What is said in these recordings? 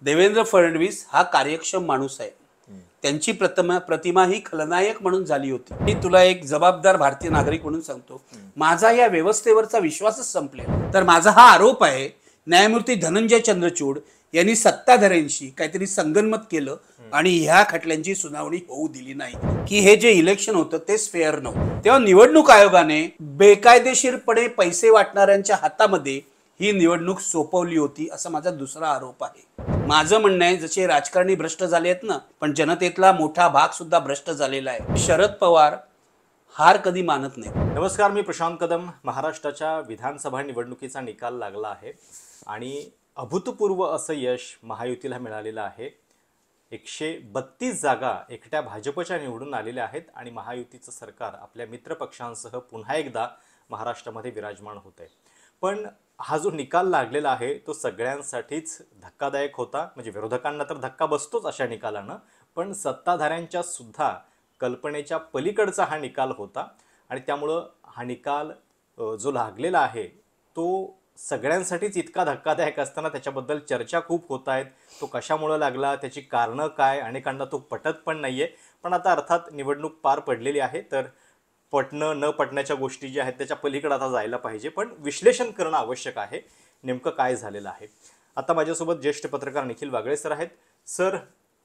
देवेंद्र फडणवीस हा कार्यक्षम माणूस आहे. त्यांची प्रतिमा ही खलनायक म्हणून झाली होती. मी तुला एक जबाबदार भारतीय नागरिक म्हणून सांगतो, माझा या व्यवस्थेवरचा विश्वासच संपलेला. तर माझा हा आरोप आहे, न्यायमूर्ती धनंजय चंद्रचूड यांनी सत्ताधाऱ्यांशी काहीतरी संगनमत केलं आणि ह्या खटल्यांची सुनावणी होऊ दिली नाही, की हे जे इलेक्शन होतं तेच फेअर नव्हतं. तेव्हा निवडणूक आयोगाने बेकायदेशीरपणे पैसे वाटणाऱ्यांच्या हातामध्ये ही निवडणूक सोपवली होती, असा माझा दुसरा आरोप आहे. माझं म्हणणं आहे, जसे राजकारणी भ्रष्ट झाले आहेत ना, पण जनतेतला मोठा भाग सुद्धा भ्रष्ट झालेला आहे. शरद पवार हार कधी मानत नाही. नमस्कार, मी प्रशांत कदम. महाराष्ट्राच्या विधानसभा निवडणुकीचा निकाल लागला आहे आणि अभूतपूर्व असं यश महायुतीला मिळालेलं आहे. 132 जागा एकट्या भाजपच्या निवडून आलेल्या आहेत आणि महायुतीचं सरकार आपल्या मित्रपक्षांसह पुन्हा एकदा महाराष्ट्रामध्ये विराजमान होत आहे. पण हा जो निकाल लागलेला आहे तो सगळ्यांसाठीच धक्कादायक होता. म्हणजे विरोधकांना तर धक्का बसतोच अशा निकालानं, पण सत्ताधाऱ्यांच्या सुद्धा कल्पनेच्या पलीकडचा हा निकाल होता आणि त्यामुळं हा निकाल जो लागलेला आहे तो सगळ्यांसाठीच इतका धक्कादायक असताना त्याच्याबद्दल चर्चा खूप होत आहेत. तो कशामुळं लागला, त्याची कारणं काय, अनेकांना तो पटत पण नाही आहे. पण आता अर्थात निवडणूक पार पडलेली आहे, तर पटणं न पटण्याच्या गोष्टी ज्या आहेत त्याच्या पलीकडे आता जायला पाहिजे. पण विश्लेषण करणं आवश्यक आहे, नेमकं काय झालेलं आहे. आता माझ्यासोबत ज्येष्ठ पत्रकार निखिल वागळे सर आहेत. सर,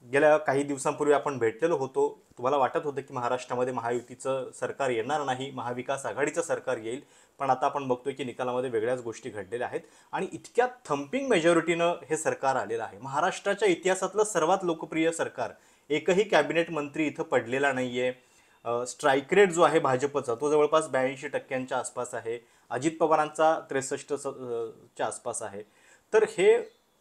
गेल्या काही दिवसांपूर्वी आपण भेटलेलो होतो. तुम्हाला वाटत होतं की महाराष्ट्रामध्ये महायुतीचं सरकार येणार नाही, महाविकास आघाडीचं सरकार येईल. पण आता आपण बघतोय की निकालामध्ये वेगळ्याच गोष्टी घडलेल्या आहेत आणि इतक्या थम्पिंग मेजॉरिटीनं हे सरकार आलेलं आहे. महाराष्ट्राच्या इतिहासातलं सर्वात लोकप्रिय सरकार. एकही कॅबिनेट मंत्री इथं पडलेला नाही आहे. स्ट्राईक रेट जो आहे भाजपचा तो जवळपास 82% आसपास आहे. अजित पवारांचा 63% आसपास आहे. तर हे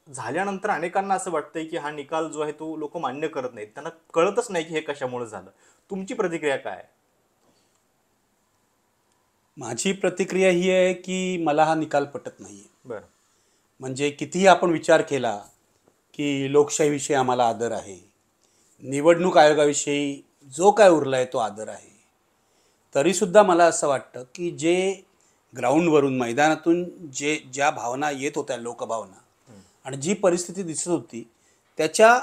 झाल्यानंतर अनेकांना असं वाटतंय की हा निकाल जो आहे तो लोक मान्य करत नाहीत. त्यांना कळतच नाही की हे कशामुळे झालं. तुमची प्रतिक्रिया काय आहे? माझी प्रतिक्रिया ही आहे की मला हा निकाल पटत नाहीये. बरं. म्हणजे कितीही आपण विचार केला की लोकशाहीविषयी आम्हाला आदर आहे, निवडणूक आयोगाविषयी जो काय उरला आहे तो आदर आहे, तरीसुद्धा मला असं वाटतं की जे ग्राउंडवरून मैदानातून ज्या भावना येत होत्या, लोकभावना, आणि जी परिस्थिती दिसत होती त्याच्या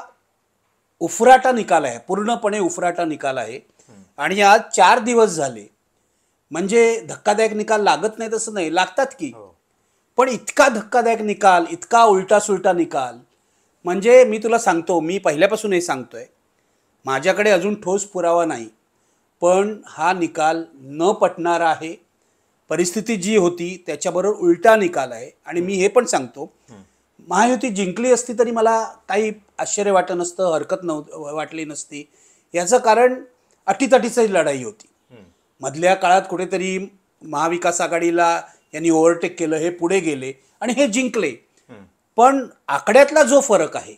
उफराटा निकाल आहे, पूर्णपणे उफराटा निकाल आहे. आणि आज 4 दिवस झाले. म्हणजे धक्कादायक निकाल लागत नाही तसं नाही, लागतात की, पण इतका धक्कादायक निकाल, इतका उलटा सुलटा निकाल, म्हणजे मी तुला सांगतो, मी पहिल्यापासून हे सांगतोय, माझ्याकडे अजून ठोस पुरावा नाही, पण हा निकाल न पटणारा आहे. परिस्थिती जी होती त्याच्याबरोबर उलटा निकाल आहे. आणि मी हे पण सांगतो, महायुती जिंकली असती तरी मला काही आश्चर्य वाटत नसतं, हरकत वाटली नसती. याचं कारण अटीतटीची लढाई होती. मधल्या काळात कुठेतरी महाविकास आघाडीला यांनी ओव्हरटेक केलं, हे पुढे गेले आणि हे जिंकले. पण आकड्यातला जो फरक आहे,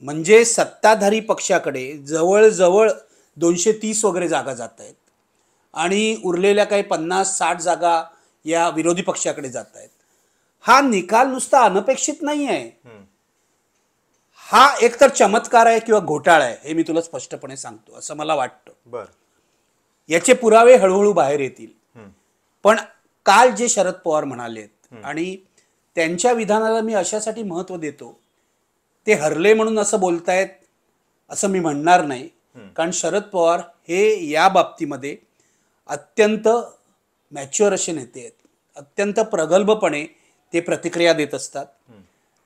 म्हणजे सत्ताधारी पक्षाकडे जवळजवळ 230 वगैरे जागा जात आहेत आणि उरलेल्या काही 50-60 जागा या विरोधी पक्षाकडे जात आहेत. हा निकाल नुसता अनपेक्षित नाही आहे, हा एकतर चमत्कार आहे किंवा घोटाळा आहे, हे मी तुला स्पष्टपणे सांगतो, असं मला वाटतं. बरं. याचे पुरावे हळूहळू बाहेर येतील. पण काल जे शरद पवार म्हणालेत, आणि त्यांच्या विधानाला मी अशासाठी महत्त्व देतो, ते हरले म्हणून असं बोलतायत असं मी म्हणणार नाही. कारण शरद पवार हे या बाबतीमध्ये अत्यंत मॅच्युअर असे नेते आहेत. अत्यंत प्रगल्भपणे ते प्रतिक्रिया देत असतात.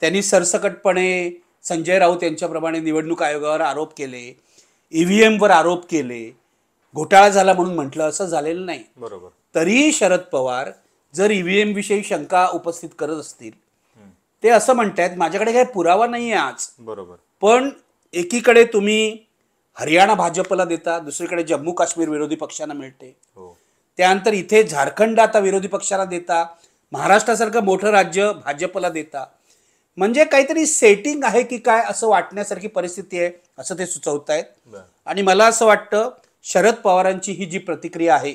त्यांनी सरसकटपणे संजय राऊत यांच्याप्रमाणे निवडणूक आयोगावर आरोप केले, EVMवर आरोप केले, घोटाळा झाला म्हणून म्हटलं, असं झालेलं नाही. बरोबर. तरीही शरद पवार जर EVM विषयी शंका उपस्थित करत असतील, ते असं म्हणतायत माझ्याकडे काही पुरावा नाही आहे आज. बरोबर. पण एकीकडे तुम्ही हरियाणा भाजपला देता, दुसरीकडे जम्मू काश्मीर विरोधी पक्षांना मिळते, त्यानंतर इथे झारखंड आता विरोधी पक्षाला देता, महाराष्ट्रासारखं मोठं राज्य भाजपला देता. म्हणजे काहीतरी सेटिंग आहे की काय असं वाटण्यासारखी परिस्थिती आहे, असं ते सुचवतायत. आणि मला असं वाटतं, शरद पवारांची ही जी प्रतिक्रिया आहे,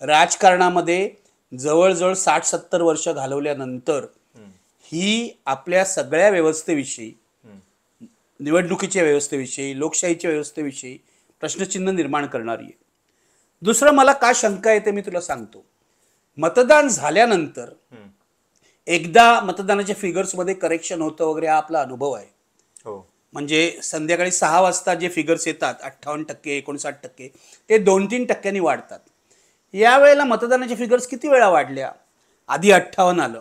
राजकारणामध्ये जवळजवळ 60-70 वर्ष घालवल्यानंतर ही आपल्या सगळ्या व्यवस्थेविषयी, निवडणुकीच्या व्यवस्थेविषयी, लोकशाहीच्या व्यवस्थेविषयी प्रश्नचिन्ह निर्माण करणारी आहे. दुसरं मला का शंका येते मी तुला सांगतो. मतदान झाल्यानंतर एकदा मतदानाच्या फिगर्समध्ये करेक्शन होतं वगैरे, हा आपला अनुभव आहे. हो. म्हणजे संध्याकाळी 6 वाजता जे फिगर्स येतात 58%, 59%, ते 2-3% वाढतात. यावेळेला मतदानाचे फिगर्स किती वेळा वाढल्या? आधी 58 आलं,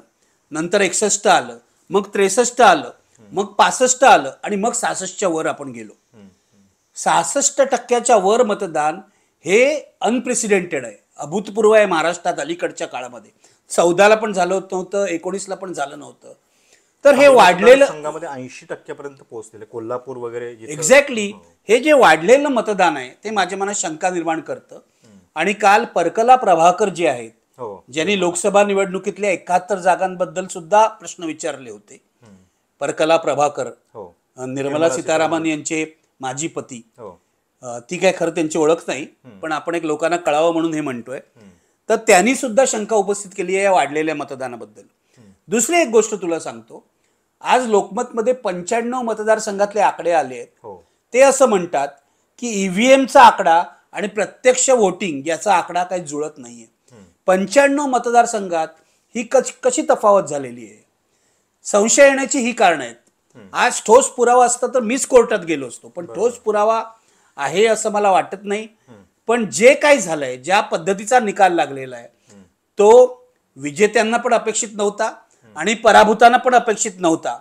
नंतर 61 आलं, मग 63 आलं, मग 65 आलं आणि मग 66च्या वर आपण गेलो. 66% वर मतदान हे अनप्रेसिडेंटेड आहे, अभूतपूर्व आहे महाराष्ट्रात अलीकडच्या काळामध्ये. 14ला पण झालं नव्हतं, 19ला पण झालं नव्हतं. तर हे वाढलेलं संघामध्ये 80% पर्यंत पोहोचलेले, कोल्हापूर वगैरे एक्झॅक्टली हे जे वाढलेलं मतदान आहे ते माझ्या मनात शंका निर्माण करतं. आणि काल परकला प्रभाकर जे आहेत, ज्यांनी लोकसभा निवडणुकीतल्या 71 जागांबद्दल सुद्धा प्रश्न विचारले होते, परकला प्रभाकर, निर्मला सीतारामन यांचे माजी पती, ती काय खरं त्यांची ओळख नाही, पण आपण एक लोकांना कळावं म्हणून हे म्हणतोय. तर त्यांनी सुद्धा शंका उपस्थित केली आहे या वाढलेल्या मतदानाबद्दल. दुसरी एक गोष्ट तुला सांगतो, आज लोकमतमध्ये 95 मतदारसंघातले आकडे आले आहेत. ते असं म्हणतात की ईव्हीएमचा आकडा आणि प्रत्यक्ष वोटिंग याचा आकडा काही जुळत नाहीये. 95 मतदारसंघात ही कशी तफावत झालेली आहे? संशय येण्याची ही कारण आहेत. आज ठोस पुरावा असता तर मीच कोर्टात गेलो असतो, पण ठोस पुरावा आहे असं मला वाटत नाही. पण जे काही झालंय, ज्या पद्धतीचा निकाल लागलेला आहे, तो विजेत्यांना पण अपेक्षित नव्हता आणि पराभूतांना पण अपेक्षित नव्हता.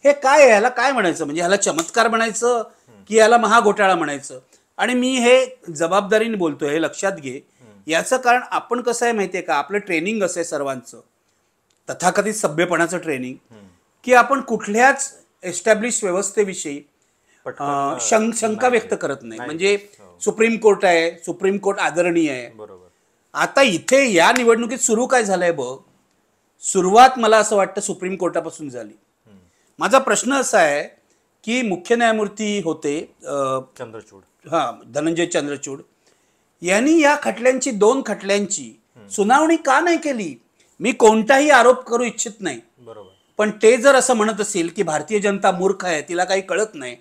हे काय आहे? ह्याला काय म्हणायचं? म्हणजे ह्याला चमत्कार म्हणायचं की याला महाघोटाळा म्हणायचं? आणि मी हे जबाबदारीने बोलतोय, हे लक्षात घे. याचं कारण आपण कसं आहे माहितीये का, आपलं ट्रेनिंग असं आहे सर्वांचं, तथाकथित सभ्यपणाचं ट्रेनिंग, की आपण कुठल्याच एस्टॅब्लिश व्यवस्थेविषयी शंका व्यक्त करत नाही. म्हणजे सुप्रीम कोर्ट आहे, सुप्रीम कोर्ट आदरणीय आहे. आता इथे या निवडणुकीत सुरू काय झालंय बघ, सुरुवात मला असं वाटतं सुप्रीम कोर्टापासून झाली. माझा प्रश्न असा आहे की मुख्य न्यायमूर्ती होते चंद्रचूड, धनंजय चंद्रचूड यांनी या खटल्यांची, 2 खटल्यांची सुनावणी का नाही केली? मी कोणताही आरोप करू इच्छित नाही, पण ते जर असं म्हणत असेल की भारतीय जनता मूर्ख आहे, तिला काही कळत नाही,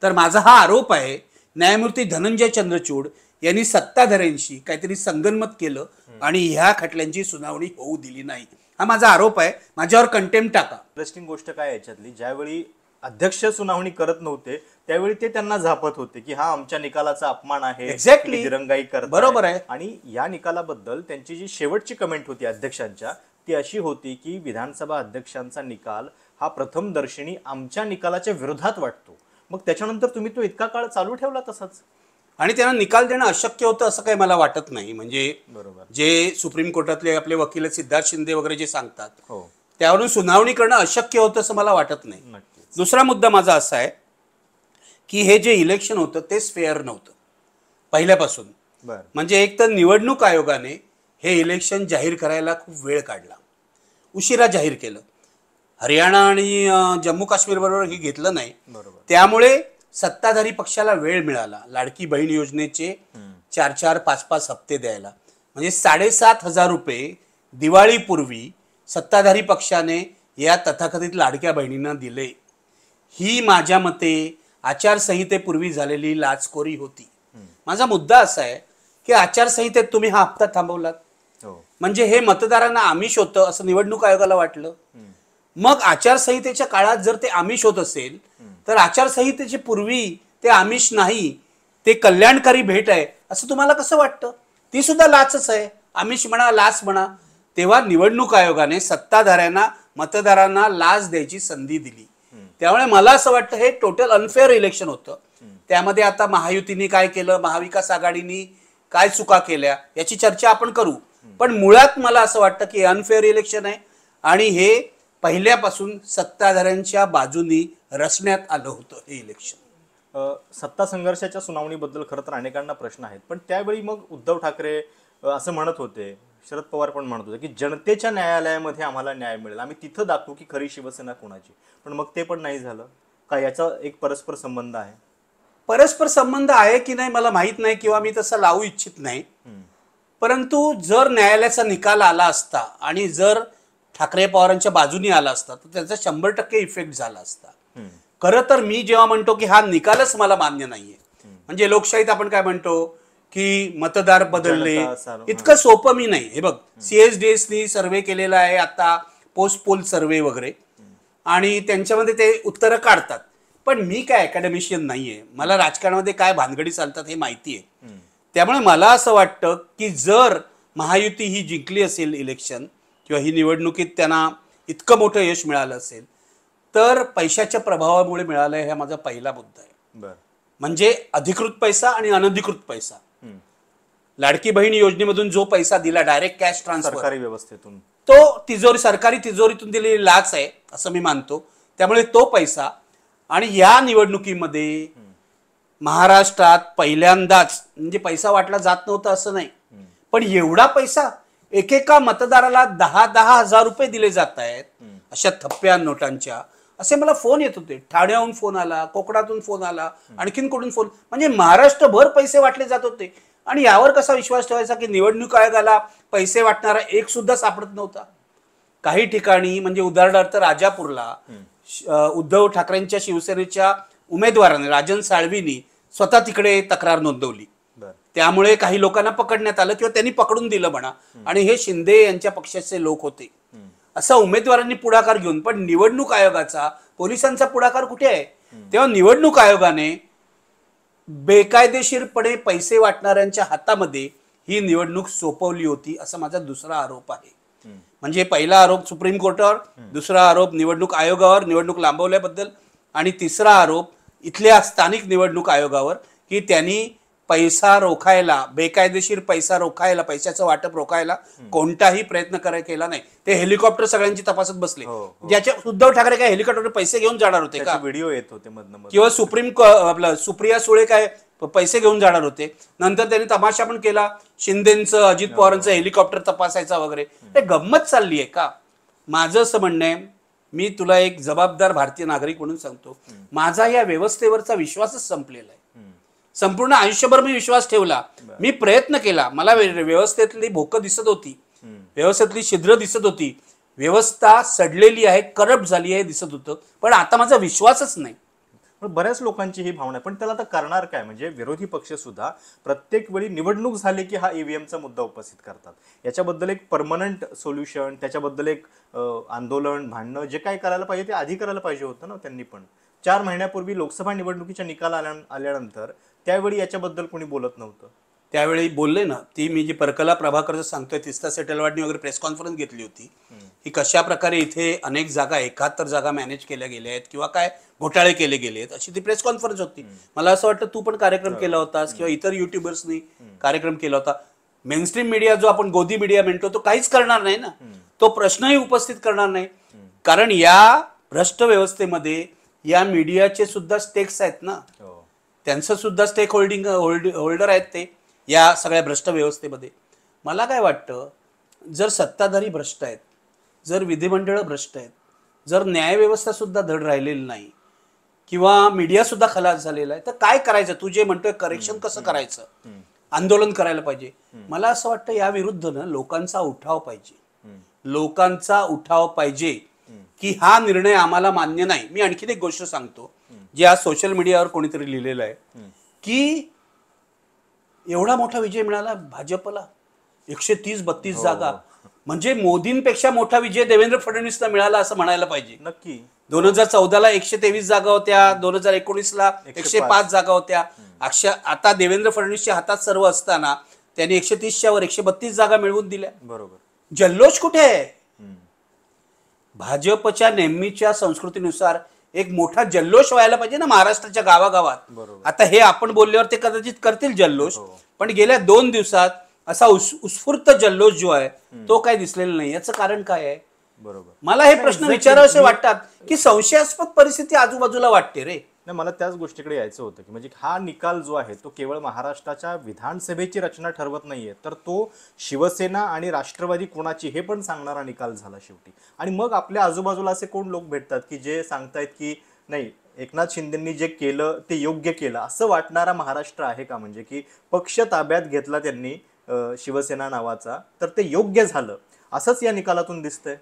तर माझा हा आरोप आहे, न्यायमूर्ती धनंजय चंद्रचूड यांनी सत्ताधाऱ्यांशी काहीतरी संगनमत केलं आणि ह्या खटल्यांची सुनावणी होऊ दिली नाही. हा माझा आरोप आहे, माझ्यावर कंटेम्प्ट टाका. इंटरेस्टिंग गोष्ट काय याच्यातली, ज्यावेळी अध्यक्ष सुनावणी करत नव्हते त्यावेळी ते त्यांना झापत होते की हा आमच्या निकालाचा अपमान आहे, एक्झॅक्टली दिरंगाई करतात. बरोबर आहे. आणि या निकालाबद्दल त्यांची जी शेवटची कमेंट होती अध्यक्षांच्या, ती अशी होती की विधानसभा अध्यक्षांचा निकाल हा प्रथमदर्शनी आमच्या निकालाच्या विरोधात वाटतो. मग त्याच्यानंतर तुम्ही तो इतका काळ चालू ठेवला तसाच, आणि त्यांना निकाल देणं अशक्य होतं असं काही मला वाटत नाही. म्हणजे जे सुप्रीम कोर्टातले आपले वकील सिद्धार्थ शिंदे वगैरे जे सांगतात, त्यावरून सुनावणी करणं अशक्य होतं असं मला वाटत नाही. दुसरा मुद्दा माझा असा आहे की हे जे इलेक्शन होतं तेच फेअर नव्हतं पहिल्यापासून. म्हणजे एक तर निवडणूक आयोगाने हे इलेक्शन जाहीर करायला खूप वेळ काढला, उशिरा जाहीर केलं. हरियाणा आणि जम्मू काश्मीर बरोबर हे घेतलं नाही, त्यामुळे सत्ताधारी पक्षाला वेळ मिळाला लाडकी बहीण योजनेचे 4-4, 5-5 हप्ते द्यायला. म्हणजे 7,500 रुपये दिवाळीपूर्वी सत्ताधारी पक्षाने या तथाकथित लाडक्या बहिणींना दिले. ही माझ्या मते आचारसंहितेपूर्वी झालेली लाचखोरी होती. माझा मुद्दा असा आहे की आचारसंहितेत तुम्ही हा हप्ता थांबवलात, म्हणजे हे मतदारांना आमिष होतं असं निवडणूक आयोगाला वाटलं. मग आचारसंहितेच्या काळात जर ते आमिष होत असेल तर आचारसंहितेच्या पूर्वी ते आमिष नाही, ते कल्याणकारी भेट आहे असं तुम्हाला कसं वाटतं? ती सुद्धा लाचच आहे, आमिष म्हणा, लाच म्हणा. तेव्हा निवडणूक आयोगाने सत्ताधाऱ्यांना, मतदारांना लाच द्यायची संधी दिली. त्यामुळे मला असं वाटतं हे टोटल अनफेअर इलेक्शन होतं. त्यामध्ये आता महायुतीने काय केलं, महाविकास आघाडीने काय चुका केल्या याची चर्चा आपण करू, पण मुळात मला असं वाटतं की अनफेअर इलेक्शन आहे आणि हे पहिल्यापासून सत्ताधाऱ्यांच्या बाजूनी रचण्यात आलं होतं हे इलेक्शन. सत्ता संघर्षाच्या सुनावणीबद्दल खरं तर अनेकांना प्रश्न आहेत, पण त्यावेळी मग उद्धव ठाकरे असं म्हणत होते, शरद पवार पण म्हणत होते की जनतेच्या न्यायालयामध्ये आम्हाला न्याय मिळेल, आम्ही तिथं दाखवू की खरी शिवसेना कोणाची. पण मग ते पण नाही झालं का? याचा एक परस्पर संबंध आहे? परस्पर संबंध आहे की नाही मला माहित नाही, किंवा मी तसं लावू इच्छित नाही. परंतु जर न्यायालयाचा निकाल आला असता आणि जर ठाकरे पवारांच्या बाजूनी आला असता तर त्याचा 100% इफेक्ट झाला असता. खरं तर मी जेव्हा म्हणतो की हा निकालच मला मान्य नाहीये, म्हणजे लोकशाहीत आपण काय म्हणतो की मतदार बदलले, इतकं सोपं मी नाही. हे बघ, CSDSनी सर्वे केलेला आहे आता, पोस्ट पोल सर्वे वगैरे, आणि त्यांच्यामध्ये ते उत्तरं काढतात. पण मी काय अकॅडमिशियन नाहीये, मला राजकारणामध्ये काय भानगडी चालतात हे माहिती आहे. त्यामुळे मला असं वाटतं की जर महायुती ही जिंकली असेल इलेक्शन किंवा ही निवडणुकीत त्यांना इतकं मोठं यश मिळालं असेल तर पैशाच्या प्रभावामुळे मिळालं हा माझा पहिला मुद्दा आहे. म्हणजे अधिकृत पैसा आणि अनधिकृत पैसा. लाडकी बहीण योजनेमधून जो पैसा दिला डायरेक्ट कॅश ट्रान्सफर सरकारी व्यवस्थेतून, तो सरकारी तिजोरीतून दिलेली लाच आहे असं मी मानतो. त्यामुळे तो पैसा आणि या निवडणुकीमध्ये महाराष्ट्रात पहिल्यांदाच म्हणजे पैसा वाटला जात नव्हता असं नाही, पण एवढा पैसा एकेका मतदाराला 10,000 रुपये दिले जात आहेत अशा थप्प्या नोटांच्या. असे मला फोन येत होते, ठाण्याहून फोन आला, कोकणातून फोन आला, आणखीन कुठून फोन, म्हणजे महाराष्ट्रभर पैसे वाटले जात होते. आणि यावर कसा विश्वास ठेवायचा की निवडणूक आयोगाला पैसे वाटणारा एक सुद्धा सापडत नव्हता. काही ठिकाणी म्हणजे उदाहरणार्थ राजापूरला उद्धव ठाकरेंच्या शिवसेनेच्या उमेदवाराने राजन साळवीनी स्वतः तिकडे तक्रार नोंदवली. त्यामुळे काही लोकांना पकडण्यात आलं किंवा त्यांनी पकडून दिलं म्हणा, आणि हे शिंदे यांच्या पक्षाचे लोक होते. असा उमेदवारांनी पुढाकार घेऊन, पण निवडणूक आयोगाचा पोलिसांचा पुढाकार कुठे आहे? तेव्हा निवडणूक आयोगाने बेकायदेशीरपणे पैसे वाटणाऱ्यांच्या हातामध्ये ही निवडणूक सोपवली होती असा माझा दुसरा आरोप आहे. म्हणजे पहिला आरोप सुप्रीम कोर्टावर, दुसरा आरोप निवडणूक आयोगावर निवडणूक लांबवल्याबद्दल, आणि तिसरा आरोप इथल्या स्थानिक निवडणूक आयोगावर की त्यांनी पैसा रोखायला, बेकायदेशीर पैसा रोखायला, पैशाचं वाटप रोखायला कोणताही प्रयत्न केला नाही. ते हेलिकॉप्टर सगळ्यांची तपासत बसले. ज्याच्या उद्धव ठाकरे काय हेलिकॉप्टर पैसे घेऊन जाणार होते का? व्हिडिओ येत होते मधनं. किंवा सुप्रिया सुळे काय पैसे घेऊन जाणार होते? नंतर त्यांनी तमाशा पण केला, शिंदेचं अजित पवारांचं हेलिकॉप्टर तपासायचा वगैरे. ते गंमत चालली आहे का? माझं असं म्हणणं आहे, मी तुला एक जबाबदार भारतीय नागरिक म्हणून सांगतो, माझा या व्यवस्थेवरचा विश्वासच संपलेला आहे. संपूर्ण आयुष्यभर मी विश्वास ठेवला, मी प्रयत्न केला, मला व्यवस्थेतली भोकं दिसत होती, व्यवस्थेतली छिद्र दिसत होती, व्यवस्था सडलेली आहे, करप्ट झाली आहे दिसत होतं, पण आता माझा विश्वासच नाही. बऱ्याच लोकांची ही भावना आहे. पण त्याला आता करणार काय? म्हणजे विरोधी पक्ष सुद्धा प्रत्येक वेळी निवडणूक झाली की हा ईव्हीएमचा मुद्दा उपस्थित करतात. याच्याबद्दल एक परमनंट सोल्युशन, त्याच्याबद्दल एक आंदोलन, भांडणं जे काय करायला पाहिजे ते आधी करायला पाहिजे होतं ना त्यांनी. पण 4 महिन्यापूर्वी लोकसभा निवडणुकीच्या निकाल आल्यानंतर त्यावेळी याच्याबद्दल कोणी बोलत नव्हतं. त्यावेळी बोलले ना, ती मी जी परकला प्रभाकरचं सांगतोय, तिस्ता सेटलवाडनी वगैरे प्रेस कॉन्फरन्स घेतली होती की कशा प्रकारे इथे अनेक जागा 71 जागा मॅनेज केल्या गेल्या आहेत किंवा काय घोटाळे केले गेले आहेत अशी ती प्रेस कॉन्फरन्स होती. मला असं वाटतं तू पण कार्यक्रम केला होतास किंवा इतर युट्यूबर्सनी कार्यक्रम केला होता. मेनस्ट्रीम मीडिया जो आपण गोदी मीडिया म्हणतो तो काहीच करणार नाही ना, तो प्रश्नही उपस्थित करणार नाही. कारण या भ्रष्ट व्यवस्थेमध्ये या मीडियाचे सुद्धा स्टेक्स आहेत ना, त्यांचं सुद्धा स्टेक होल्डर आहेत ते या सगळ्या भ्रष्ट व्यवस्थेमध्ये. मला काय वाटतं, जर सत्ताधारी भ्रष्ट आहेत, जर विधिमंडळ भ्रष्ट आहेत, जर न्यायव्यवस्था सुद्धा धड राहिलेली नाही किंवा मीडिया सुद्धा खलास झालेला आहे, तर काय करायचं? तू जे म्हणतोय करेक्शन कसं करायचं, आंदोलन करायला पाहिजे. मला असं वाटतं या विरुद्ध ना लोकांचा उठाव पाहिजे, लोकांचा उठाव पाहिजे की हा निर्णय आम्हाला मान्य नाही. मी आणखीन एक गोष्ट सांगतो, जे आज सोशल मीडियावर कोणीतरी लिहिलेलं आहे की एवढा मोठा विजय मिळाला भाजपला, 130-32 जागा, म्हणजे मोदींपेक्षा मोठा विजय देवेंद्र फडणवीसला मिळाला असं म्हणायला पाहिजे. नक्की. 2014ला 123 जागा होत्या, 2019ला 105 जागा होत्या. आता देवेंद्र फडणवीसच्या हातात सर्व असताना त्यांनी 130च्या वर 132 जागा मिळवून दिल्या. बरोबर. जल्लोष कुठे आहे? भाजपच्या नेहमीच्या संस्कृतीनुसार एक मोठा जल्लोष व्हायला पाहिजे ना महाराष्ट्राच्या गावागावात. आता हे आपण बोलल्यावर ते कदाचित करतील जल्लोष, पण गेल्या 2 दिवसात असा उत्स्फूर्त जल्लोष जो आहे तो काय दिसलेला नाही. याचं कारण काय आहे? बरोबर. मला हे प्रश्न विचारावेसे वाटतात की संशयास्पद परिस्थिती आजूबाजूला वाटते रे. नाही, मला त्याच गोष्टीकडे यायचं होतं की म्हणजे हा निकाल जो आहे तो केवळ महाराष्ट्राच्या विधानसभेची रचना ठरवत नाहीये, तर तो शिवसेना आणि राष्ट्रवादी कोणाची हे पण सांगणारा निकाल झाला शेवटी. आणि मग आपल्या आजूबाजूला असे कोण लोक भेटतात की जे सांगतायत की नाही, एकनाथ शिंदेंनी जे केलं ते योग्य केलं, असं वाटणारा महाराष्ट्र आहे का? म्हणजे की पक्ष ताब्यात घेतला त्यांनी शिवसेना नावाचा, तर ते योग्य झालं असंच या निकालातून दिसतंय.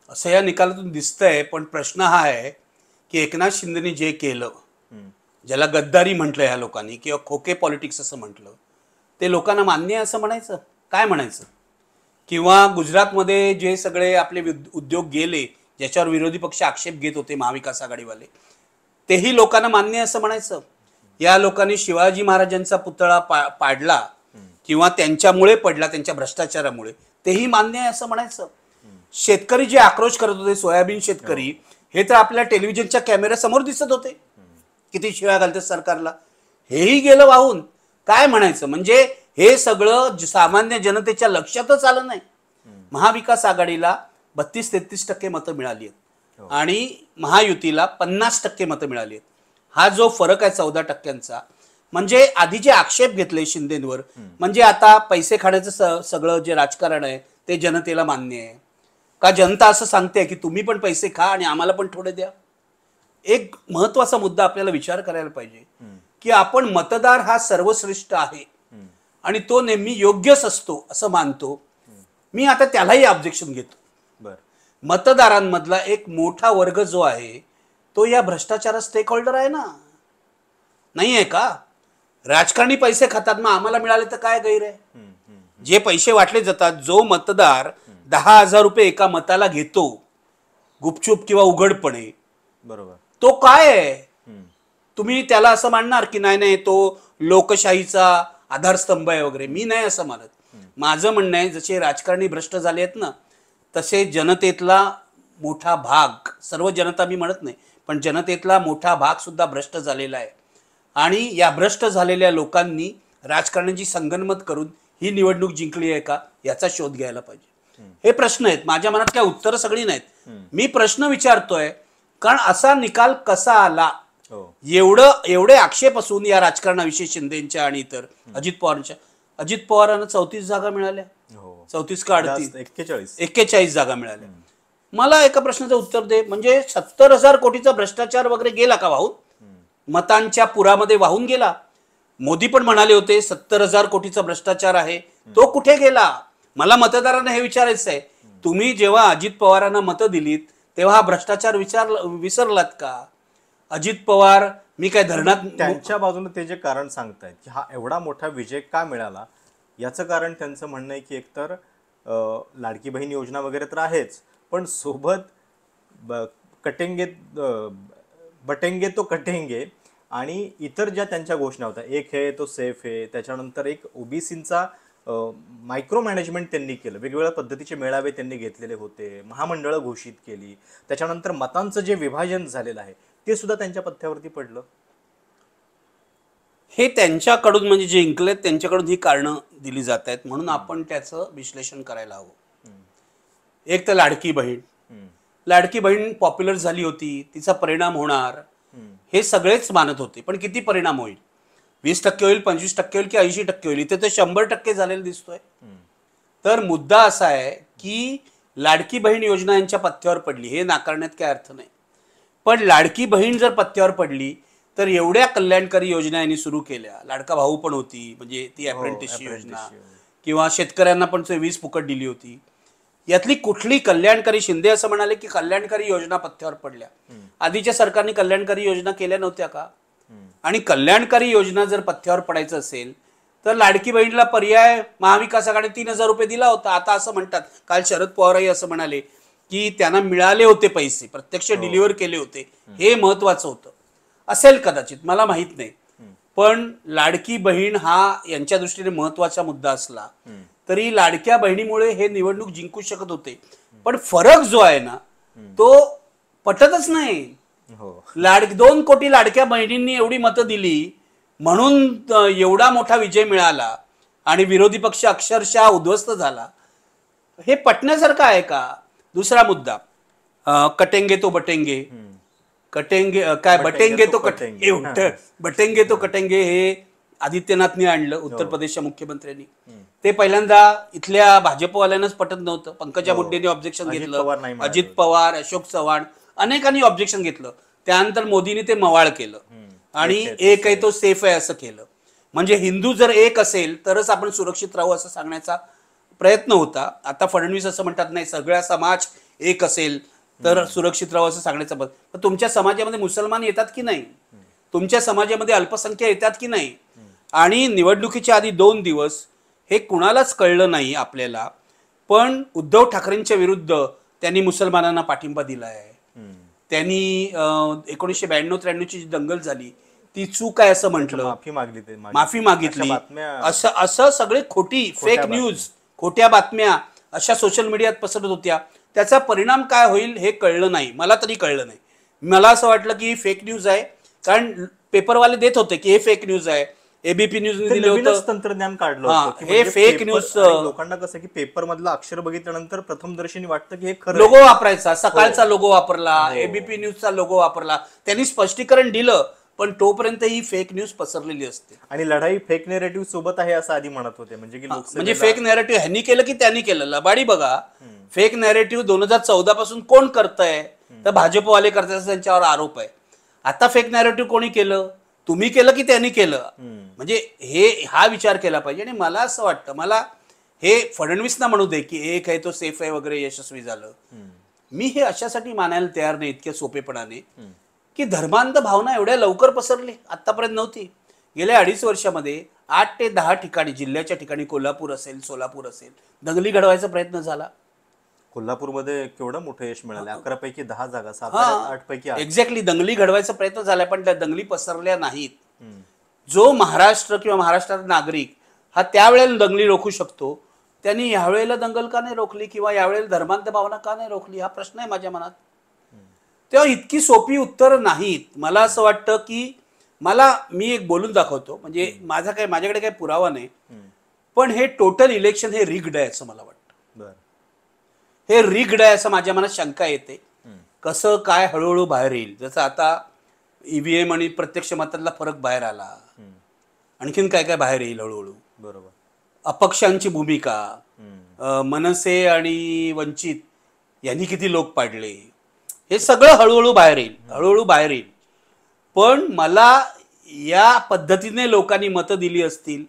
असं या निकालातून दिसतंय, पण प्रश्न हा आहे की एकनाथ शिंदेनी जे केलं, ज्याला गद्दारी म्हटलं ह्या लोकांनी किंवा खोके पॉलिटिक्स असं म्हटलं, ते लोकांना मान्य आहे असं म्हणायचं? काय म्हणायचं? किंवा गुजरातमध्ये जे सगळे आपले उद्योग गेले, ज्याच्यावर विरोधी पक्ष आक्षेप घेत होते महाविकास आघाडीवाले, तेही लोकांना मान्य आहे असं म्हणायचं. या लोकांनी शिवाजी महाराजांचा पुतळा पाडला किंवा त्यांच्यामुळे पडला, त्यांच्या भ्रष्टाचारामुळे, तेही मान्य आहे असं म्हणायचं. शेतकरी जे आक्रोश करत होते, सोयाबीन शेतकरी, हे तर आपल्या टेलिव्हिजनच्या कॅमेऱ्यासमोर दिसत होते, किती शिव्या घालतात सरकारला, हेही गेलं वाहून. काय म्हणायचं? म्हणजे हे सगळं सामान्य जनतेच्या लक्षातच आलं नाही. महाविकास आघाडीला 32-33% मतं मिळाली आहेत आणि महायुतीला 50% मतं मिळाली आहेत. हा जो फरक आहे 14%चा, म्हणजे आधी जे आक्षेप घेतले शिंदेंवर, म्हणजे आता पैसे खाण्याचं सगळं जे राजकारण आहे ते जनतेला मान्य आहे का? जनता असं सांगते की तुम्ही पण पैसे खा आणि आम्हाला पण थोडे द्या. एक महत्वाचा मुद्दा आपल्याला विचार करायला पाहिजे की आपण मतदार हा सर्वश्रेष्ठ आहे आणि तो नेहमी योग्यच असतो असं मानतो. मी आता त्यालाही ऑब्जेक्शन घेतो. मतदारांमधला एक मोठा वर्ग जो आहे तो या भ्रष्टाचारात स्टेक होल्डर आहे ना, नाही आहे का? राजकारणी पैसे खातात, मग आम्हाला मिळाले तर काय गैर आहे? जे पैसे वाटले जातात, जो मतदार 10,000 रुपये एका मताला घेतो गुपचूप किंवा उघडपणे, बरोबर, तो काय आहे? तुम्ही त्याला असं मानणार की नाही नाही तो लोकशाहीचा आधारस्तंभ आहे वगैरे? मी नाही असं मानत. माझं म्हणणं आहे, जसे राजकारणी भ्रष्ट झाले आहेत ना, तसे जनतेतला मोठा भाग, सर्व जनता मी म्हणत नाही, पण जनतेतला मोठा भाग सुद्धा भ्रष्ट झालेला आहे आणि या भ्रष्ट झालेल्या लोकांनी राजकारण्यांची संगनमत करून ही निवडणूक जिंकली आहे का याचा शोध घ्यायला पाहिजे. हे प्रश्न आहेत माझ्या मनात, काय उत्तरं सगळी नाहीत. मी प्रश्न विचारतोय कारण असा निकाल कसा आला? एवढे आक्षेप असून या राजकारणाविषयी शिंदेच्या आणि इतर अजित पवारांना 34 जागा मिळाल्या, 34 का 38, 41 जागा मिळाल्या. मला एका प्रश्नाचं उत्तर दे, म्हणजे 70,000 कोटीचा भ्रष्टाचार वगैरे गेला का वाहून? मतांच्या पुरामध्ये वाहून गेला? मोदी पण म्हणाले होते 70,000 कोटीचा भ्रष्टाचार आहे, तो कुठे गेला? मला मतदारांना हे विचारायचं आहे, तुम्ही जेव्हा अजित पवारांना मतं दिलीत तेव्हा हा भ्रष्टाचार विसरलात का? अजित पवार, मी काय धरणात, त्यांच्या बाजूने ते जे कारण सांगतायत की हा एवढा मोठा विजय का मिळाला, याचं कारण त्यांचं म्हणणं आहे की एकतर लाडकी बहीण योजना वगैरे तर आहेच, पण सोबत बटेंगे तो कटेंगे आणि इतर ज्या त्यांच्या घोषणा होत्या, एक है तो सेफ है, त्याच्यानंतर एक ओबीसींचा मायक्रो मॅनेजमेंट त्यांनी केलं, वेगवेगळ्या पद्धतीचे मेळावे त्यांनी घेतलेले होते, महामंडळं घोषित केली, त्याच्यानंतर मतांचं जे विभाजन झालेलं आहे ते सुद्धा त्यांच्या पथ्यावरती पडलं. हे त्यांच्याकडून, म्हणजे जे जिंकलेत त्यांच्याकडून ही कारणं दिली जात आहेत, म्हणून आपण त्याचं विश्लेषण करायला हवं. एक तर लाडकी बहीण पॉप्युलर झाली होती, तिचा परिणाम होणार हे सगळेच मानत होते, पण किती परिणाम होईल? 20% होईल, 25% होईल की 80% होईल? इथे तर 100% झालेलं दिसतोय. तर मुद्दा असा आहे की लाडकी बहीण योजना यांच्या पथ्यावर पडली, हे नाकारण्यात काय अर्थ नाही, पण लाडकी बहीण जर पथ्यावर पडली तर एवढ्या कल्याणकारी योजना यांनी सुरू केल्या, लाडका भाऊ पण होती, म्हणजे ती अप्रेंटिसची योजना, किंवा शेतकऱ्यांना पण 20 फुकट दिली होती, यातली कुठली कल्याणकारी? शिंदे असं म्हणाले की कल्याणकारी योजना पथ्यावर पडल्या. आधीच्या सरकारने कल्याणकारी योजना केल्या नव्हत्या का? आणि कल्याणकारी योजना जर पथ्यावर पडायचं असेल तर लाडकी बहीणला पर्याय महाविकास आघाडी 3,000 रुपये दिला होता. आता असं म्हणतात, काल शरद पवारही असं म्हणाले की त्यांना मिळाले होते पैसे, प्रत्यक्ष डिलिव्हर केले होते, हे महत्वाचं होतं. असेल कदाचित, मला माहित नाही, पण लाडकी बहीण हा यांच्या दृष्टीने महत्वाचा मुद्दा असला तरी लाडक्या बहिणीमुळे हे निवडणूक जिंकू शकत होते. पण फरक जो आहे ना तो पटतच नाही. 2 कोटी लाडक्या बहिणींनी एवढी मतं दिली म्हणून एवढा मोठा विजय मिळाला आणि विरोधी पक्ष अक्षरशः उद्ध्वस्त झाला, हे पटण्यासारखं आहे का? दुसरा मुद्दा, कटेंगे तो बटेंगे, बटेंगे तो कटेंगे हे आदित्यनाथनी आणलं, उत्तर प्रदेशच्या मुख्यमंत्र्यांनी. ते पहिल्यांदा इथल्या भाजपवाल्यांनाच पटत नव्हतं, पंकजा मुंडेंनी ऑब्जेक्शन घेतलं, अजित पवार, अशोक चव्हाण अनेकांनी ऑब्जेक्शन घेतलं. त्यानंतर मोदींनी ते मवाळ केलं आणि एक आहे तो सेफ आहे असं केलं. म्हणजे हिंदू जर एक असेल तरच आपण सुरक्षित राहू असं सांगण्याचा प्रयत्न होता. आता फडणवीस असं म्हणतात, नाही सगळा समाज एक असेल तर सुरक्षित राहू असं सांगण्याचा. पण तुमच्या समाजामध्ये मुसलमान येतात की नाही? तुमच्या समाजामध्ये अल्पसंख्या येतात की नाही? आणि निवडणुकीच्या आधी 2 दिवस हे कुणालाच कळलं नाही आपल्याला, पण उद्धव ठाकरेंच्या विरुद्ध त्यांनी मुसलमानांना पाठिंबा दिला आहे. त्यांनी 1992-93 जी दंगल झाली ती चूक आहे असं म्हटलं, माफी मागली, माफी मागितली, बातम्या असं असं सगळे खोटी फेक न्यूज, खोट्या बातम्या अशा सोशल मीडियात पसरत होत्या. त्याचा परिणाम काय होईल हे कळलं नाही, मला तरी कळलं नाही. मला असं वाटलं की फेक न्यूज आहे, कारण पेपरवाले देत होते की हे फेक न्यूज आहे, एबीपी न्यूजने दिलं होतं. तंत्रज्ञान काढलं हा, होतं की हे म्हणजे फेक paper न्यूज आणि लोकांना कसं की पेपर मधलं अक्षर बघितल्यानंतर प्रथमदर्शनी वाटतं की हे खरं लोगो वापरायचा, सकाळचा लोगो वापरला, हो. एबीपी न्यूजचा लोगो वापरला, त्यांनी स्पष्टीकरण दिलं, पण तोपर्यंत ही फेक न्यूज पसरलेली असते. आणि लढाई फेक नेरेटिव्ह सोबत आहे असं आधी म्हणत होते, म्हणजे की म्हणजे फेक नॅरेटिव्ह ह्यांनी केलं की त्यांनी केलं. लबाडी बघा, फेक नॅरेटिव्ह 2014 पासून कोण करतंय, तर भाजपवाले करताय त्यांच्यावर आरोप आहे. आता फेक नॅरेटिव्ह कोणी केलं, तुम्ही केलं की त्यांनी केलं. म्हणजे हा विचार केला पाहिजे. आणि मला असं वाटतं, मला हे फडणवीसना म्हणू दे की एक आहे तो सेफ आहे वगैरे, यशस्वी झालं, मी हे अशासाठी मानायला तयार नाही इतक्या सोपेपणाने की धर्मांध भावना एवढ्या लवकर पसरली आतापर्यंत नव्हती. गेल्या 2.5 वर्षामध्ये 8 ते 10 ठिकाणी, जिल्ह्याच्या ठिकाणी, कोल्हापूर असेल, सोलापूर असेल, दंगली घडवायचा प्रयत्न झाला. कोल्हापूरमध्ये केवढं मोठं यश मिळालं, 11 पैकी 10 जागा, 8 पैकी 8. एक्झॅक्टली, दंगली घडवायचा प्रयत्न झाला, पण त्या दंगली पसरल्या नाहीत. जो महाराष्ट्र किंवा महाराष्ट्राचा नागरिक हा त्यावेळेला दंगली रोखू शकतो, त्यांनी यावेळेला दंगल का नाही रोखली, किंवा यावेळेला धर्मांध भावना का नाही रोखली, हा प्रश्न आहे माझ्या मनात. तेव्हा इतकी सोपी उत्तर नाहीत. मला असं वाटतं की मी एक बोलून दाखवतो, म्हणजे माझ्याकडे काही पुरावा नाही, पण हे टोटल इलेक्शन हे रिग्ड आहे असं मला वाटतं. हे रिग्ड आहे असं माझ्या मनात शंका येते. कसं काय हळूहळू बाहेर येईल, जसं आता ईव्हीएम आणि प्रत्यक्ष मतातला फरक बाहेर आला, आणखीन काय काय बाहेर येईल हळूहळू. बरोबर. अपक्षांची भूमिका, मनसे आणि वंचित यांनी किती लोक पाडले, हे सगळं हळूहळू बाहेर येईल. पण मला या पद्धतीने लोकांनी मतं दिली असतील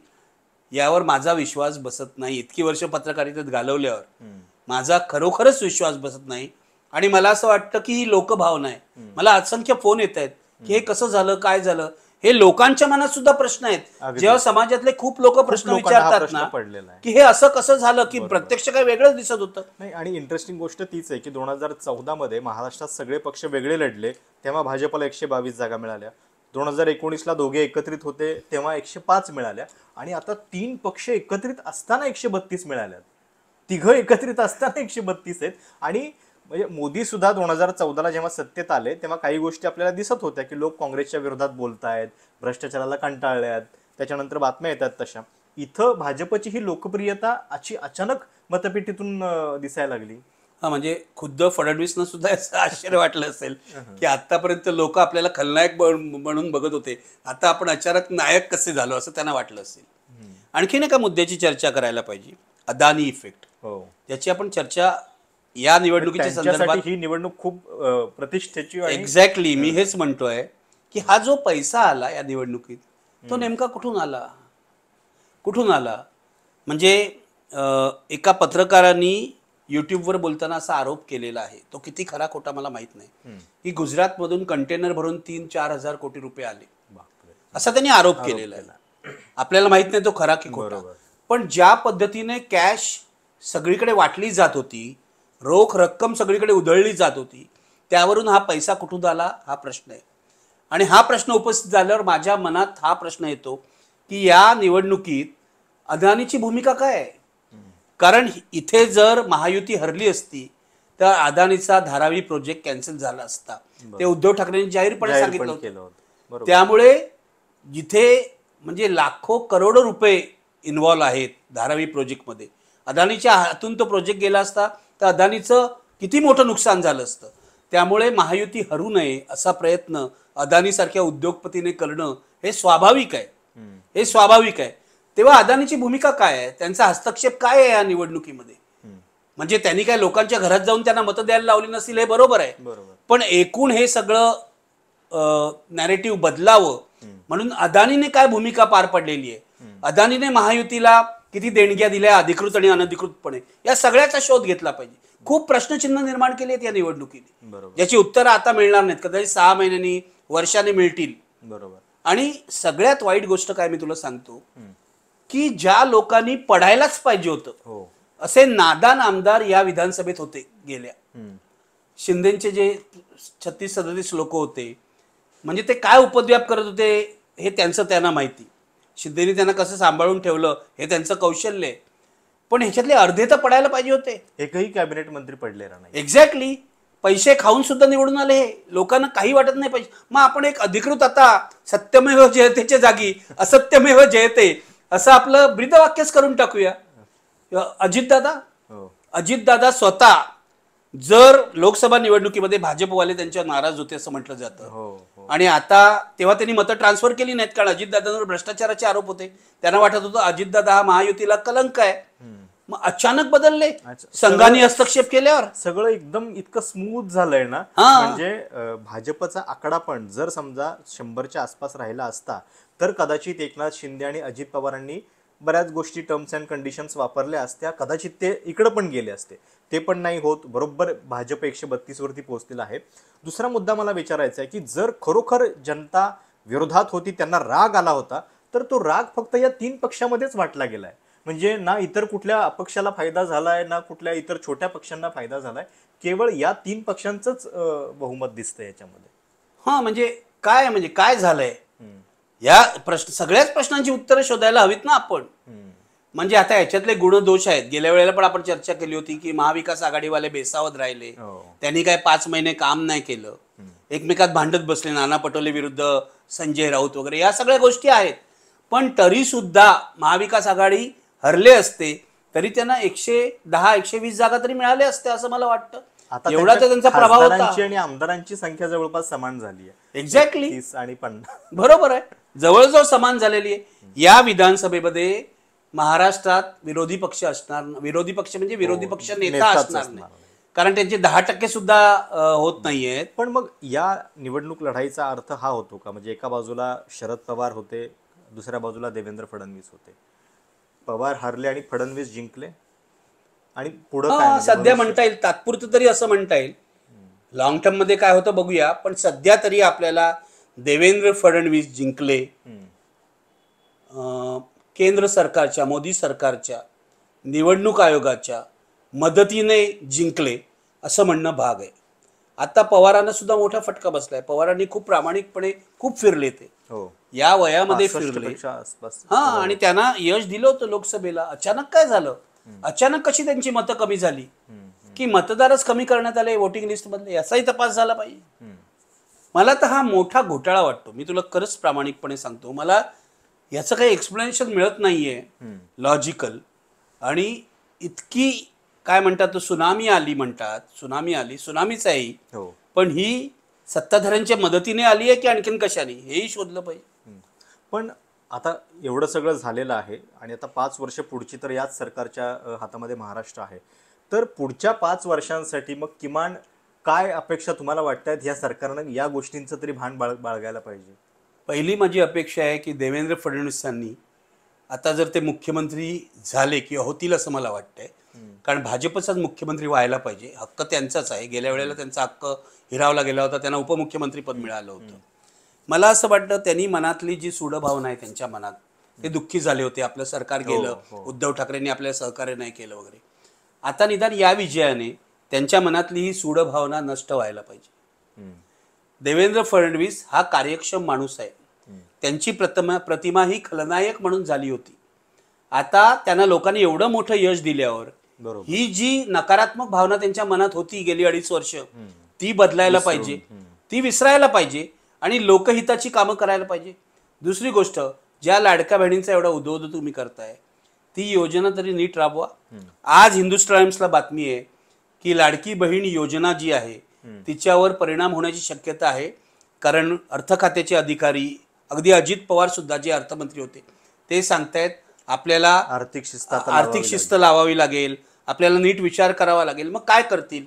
यावर माझा विश्वास बसत नाही. इतकी वर्ष पत्रकारितेत घालवल्यावर माझा खरोखरच विश्वास बसत नाही. आणि मला असं वाटतं की ही लोकभावना आहे. मला असंख्य फोन येत आहेत की हे कसं झालं, काय झालं, हे लोकांच्या मनात सुद्धा प्रश्न आहेत. जेव्हा समाजातले खूप लोक प्रश्न विचारतात ना की हे असं कसं झालं, की प्रत्यक्ष काय वेगळंच दिसत होतं. नाही, आणि इंटरेस्टिंग गोष्ट तीच आहे की 2014 मध्ये महाराष्ट्रात सगळे पक्ष वेगळे लढले, तेव्हा भाजपला 122 जागा मिळाल्या. 2019ला दोघे एकत्रित होते तेव्हा 105 मिळाल्या, आणि आता 3 पक्ष एकत्रित असताना 132 मिळाल्यात. तिघं एकत्रित असताना 132 आहेत. आणि म्हणजे मोदी सुद्धा 2014ला जेव्हा सत्तेत आले तेव्हा काही गोष्टी आपल्याला दिसत होत्या की लोक काँग्रेसच्या विरोधात बोलतायत, भ्रष्टाचाराला कंटाळल्यात, त्याच्यानंतर बातम्या येतात तशा. इथं भाजपची ही लोकप्रियता अचानक मतपेटीतून दिसायला लागली. हा, म्हणजे खुद्द फडणवीसनं सुद्धा असं आश्चर्य वाटलं असेल की आतापर्यंत लोक आपल्याला खलनायक म्हणून बघत होते, आता आपण अचानक नायक कसे झालो असं त्यांना वाटलं असेल. आणखीन एका मुद्द्याची चर्चा करायला पाहिजे, अदानी इफेक्ट. त्याची आपण चर्चा या निवडणुकीच्या संदर्भात, ही निवडणूक खूप प्रतिष्ठेची. एक्झॅक्टली, मी हेच म्हणतोय की हा जो पैसा आला या निवडणुकीत तो नेमका कुठून आला. म्हणजे एका पत्रकारांनी युट्यूबवर बोलताना असा आरोप केलेला आहे, तो किती खरा खोटा मला माहित नाही, की गुजरातमधून कंटेनर भरून 3-4 हजार कोटी रुपये आले, असा त्यांनी आरोप केलेला आहे. आपल्याला माहित नाही तो खरा की खोटा, पण ज्या पद्धतीने कॅश सगळीकडे वाटली जात होती, रोख रक्कम सगळीकडे उधळली जात होती, त्यावरून हा पैसा कुठून आला हा प्रश्न आहे. आणि हा प्रश्न उपस्थित झाल्यावर माझ्या मनात हा प्रश्न येतो की या निवडणुकीत अदानीची भूमिका काय आहे. कारण इथे जर महायुती हरली असती तर अदानीचा धारावी प्रोजेक्ट कॅन्सल झाला असता, ते उद्धव ठाकरेंनी जाहीरपणे सांगितलं होतं. त्यामुळे जिथे म्हणजे लाखो करोडो रुपये इन्व्हॉल्व आहेत धारावी प्रोजेक्टमध्ये, अदानीच्या हातून तो प्रोजेक्ट गेला असता तर अदानीचं किती मोठं नुकसान झालं असतं. त्यामुळे महायुती हरू नये असा प्रयत्न अदानीसारख्या उद्योगपतीने करणं हे स्वाभाविक आहे. तेव्हा अदानीची भूमिका काय आहे, त्यांचा हस्तक्षेप काय आहे या निवडणुकीमध्ये. म्हणजे त्यांनी काय लोकांच्या घरात जाऊन त्यांना मतं द्यायला लावली नसतील, हे बरोबर आहे, पण एकूण हे सगळं नॅरेटिव्ह बदलावं म्हणून अदानीने काय भूमिका पार पडलेली आहे. अदानीने महायुतीला किती देणग्या दिल्या अधिकृत आणि अनधिकृतपणे, या सगळ्याचा शोध घेतला पाहिजे. खूप प्रश्नचिन्ह निर्माण केली आहेत या निवडणुकीने, ज्याची उत्तरं आता मिळणार नाहीत, कदाचित 6 महिन्यांनी, वर्षाने मिळतील. आणि सगळ्यात वाईट गोष्ट काय मी तुला सांगतो, की ज्या लोकांनी पडायलाच पाहिजे होतं असे नादान आमदार या विधानसभेत होते गेल्या. शिंदेचे जे 36-37 लोक होते, म्हणजे ते काय उपद्व्याप करत होते हे त्यांना माहिती. शिंदेनी त्यांना कसं सांभाळून ठेवलं हे त्यांचं कौशल्य आहे. पण ह्याच्यातले अर्धे तर पडायला पाहिजे होते. एकही कॅबिनेट मंत्री पडलेला नाही. एक्झॅक्टली. पैसे खाऊन सुद्धा निवडून आले हे. लोकांना काही वाटत नाही पैसे. मग आपण एक अधिकृत आता सत्यमेव जयतेच्या जागी असत्यमेव जयते असं आपलं ब्रीदवाक्यच करून टाकूया. अजितदादा स्वतः जर लोकसभा निवडणुकीमध्ये भाजपवाले त्यांच्या नाराज होते असं म्हटलं जातं. आणि आता तेव्हा त्यांनी मतं ट्रान्सफर केली नाहीत, कारण अजितदादांवर भ्रष्टाचाराचे आरोप होते. त्यांना वाटत होतं अजितदादा हा महायुतीला कलंक आहे. मग अचानक बदलले संघाने हस्तक्षेप केल्यावर. सगळं एकदम इतकं स्मूथ झालंय ना. म्हणजे भाजपचा आकडा पण जर समजा 100च्या आसपास राहिला असता तर कदाचित एकनाथ शिंदे आणि अजित पवारांनी बऱ्याच गोष्टी टर्म्स अँड कंडिशन्स वापरल्या असत्या, कदाचित ते इकडे पण गेले असते. ते पण नाही होत. बरोबर भाजप 132 वरती पोहोचलेला आहे. दुसरा मुद्दा मला विचारायचा आहे की जर खरोखर जनता विरोधात होती, त्यांना राग आला होता, तर तो राग फक्त या 3 पक्षामध्येच वाटला गेलाय. म्हणजे ना इतर कुठल्या अपक्षाला फायदा झालाय, ना कुठल्या इतर छोट्या पक्षांना फायदा झालाय. केवळ या 3 पक्षांचंच बहुमत दिसतंय याच्यामध्ये. म्हणजे काय झालंय या सगळ्याच प्रश्नांची उत्तरं शोधायला हवीत ना आपण. म्हणजे आता याच्यातले गुणदोष आहेत. गेल्या वेळेला पण आपण चर्चा केली होती की महाविकास आघाडीवाले बेसावध राहिले. त्यांनी काय 5 महिने काम नाही केलं. एकमेकात भांडत बसले, नाना पटोले विरुद्ध संजय राऊत वगैरे, या सगळ्या गोष्टी आहेत. पण तरी सुद्धा महाविकास आघाडी हरले असते तरी त्यांना 110-120 जागा तरी मिळाल्या असत्या असं मला वाटतं. एवढा तर त्यांचा प्रभाव होता. आणि आमदारांची संख्या जवळपास समान झाली आहे. एक्झॅक्टली. 30 आणि 50. बरोबर आहे, जवळजवळ समान झालेली आहे. या विधानसभेमध्ये महाराष्ट्रात विरोधी पक्ष म्हणजे विरोधी पक्ष नेता असणार नाही, कारण त्यांचे 10% सुद्धा होत नाहीयेत. पण मग या निवडणूक लढाईचा अर्थ हा होतो का? म्हणजे एका बाजूला शरद पवार होते, दुसऱ्या बाजूला देवेंद्र फडणवीस होते. पवार हरले आणि फडणवीस जिंकले, आणि पुढे काय सध्या म्हणता येईल, तात्पुरतं तरी असं म्हणता येईल. लॉंग टर्म मध्ये काय होतं बघूया. पण सध्या तरी आपल्याला देवेंद्र फडणवीस जिंकले, केंद्र सरकारच्या, मोदी सरकारच्या, निवडणूक आयोगाच्या मदतीने जिंकले असं म्हणणं भाग आहे. आता पवारांना सुद्धा मोठा फटका बसलाय. पवारांनी खूप प्रामाणिकपणे खूप फिरले, ते या वयामध्ये फिरले. आणि त्यांना यश दिलं होतं लोकसभेला. अचानक काय झालं? अचानक कशी त्यांची मतं कमी झाली, की मतदारच कमी करण्यात आले वोटिंग लिस्ट मधले, याचाही तपास झाला पाहिजे. मला तर हा मोठा घोटाळा वाटतो. मी तुला खरंच प्रामाणिकपणे सांगतो, मला याचं काही एक्सप्लेनेशन मिळत नाहीये लॉजिकल. आणि इतकी काय म्हणतात, सुनामी आली, सुनामीच आहे. पण ही सत्ताधाऱ्यांच्या मदतीने आली आहे की आणखीन कशाने, हेही शोधलं पाहिजे. पण आता एवढं सगळं झालेलं आहे आणि आता 5 वर्ष पुढची तर याच सरकारच्या हातामध्ये महाराष्ट्र आहे. तर पुढच्या 5 वर्षांसाठी मग किमान काय अपेक्षा तुम्हाला वाटतात या सरकारनं या गोष्टींचं तरी भान बाळगायला पाहिजे? पहिली माझी अपेक्षा आहे की देवेंद्र फडणवीसांनी आता जर ते मुख्यमंत्री झाले किंवा होतील असं मला वाटतंय, कारण भाजपचाच मुख्यमंत्री व्हायला पाहिजे, हक्क त्यांचाच आहे. गेल्या वेळेला त्यांचा हक्क हिरावला गेला होता, त्यांना उपमुख्यमंत्री पद मिळालं होतं. मला असं वाटतं त्यांनी मनातली जी सूडभावना आहे त्यांच्या मनात, ते दुःखी झाले होते, आपलं सरकार गेलं, उद्धव ठाकरेंनी आपल्याला सहकार्य नाही केलं वगैरे. आता निदान या विजयाने त्यांच्या मनातली ही सूडभावना नष्ट व्हायला पाहिजे. देवेंद्र फडणवीस हा कार्यक्षम माणूस आहे. त्यांची प्रतिमा ही खलनायक म्हणून झाली होती. आता त्यांना लोकांनी एवढं मोठं यश दिल्यावर ही जी नकारात्मक भावना त्यांच्या मनात होती गेली 2.5 वर्ष, ती बदलायला पाहिजे, ती विसरायला पाहिजे आणि लोकहिताची कामं करायला पाहिजे. दुसरी गोष्ट, ज्या लाडक्या बहिणींचा एवढा उद्योग तुम्ही करताय, ती योजना तरी नीट राबवा. आज हिंदुस्तान टाइम्सला बातमी आहे की लाडकी बहीण योजना जी आहे तिच्यावर परिणाम होण्याची शक्यता आहे, कारण अर्थ खात्याचे अधिकारी, अगदी अजित पवार सुद्धा जे अर्थमंत्री होते, ते सांगतायत आपल्याला आर्थिक शिस्त लावावी लागेल, आपल्याला नीट विचार करावा लागेल. मग काय करतील?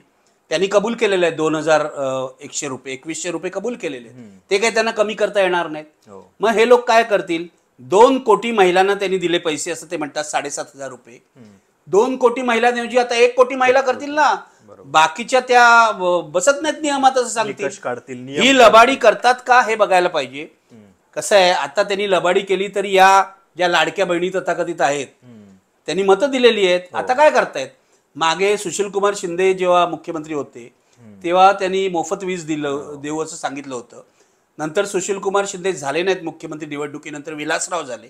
त्यांनी कबूल केलेलं आहे 2100 रुपये, 2100 रुपये कबूल केलेले, ते काही त्यांना कमी करता येणार नाहीत. मग हे लोक काय करतील? 2 कोटी महिलांना त्यांनी दिले पैसे, असं ते म्हणतात, 7,500 रुपये. 2 कोटी महिलांऐवजी आता 1 कोटी महिला करतील ना. बाकीच्या त्या बसत नाहीत नियमात असं सांगतील. ही लबाडी करतात का हे बघायला पाहिजे. कसं आहे, आता त्यांनी लबाडी केली तरी या ज्या लाडक्या बहिणी तथाकथित आहेत त्यांनी मतं दिलेली आहेत. आता काय करतायत? मागे सुशीलकुमार शिंदे जेव्हा मुख्यमंत्री होते तेव्हा त्यांनी मोफत वीज देऊ असं सांगितलं होतं. नंतर सुशीलकुमार शिंदे झाले नाहीत मुख्यमंत्री, निवडणुकीनंतर विलासराव झाले.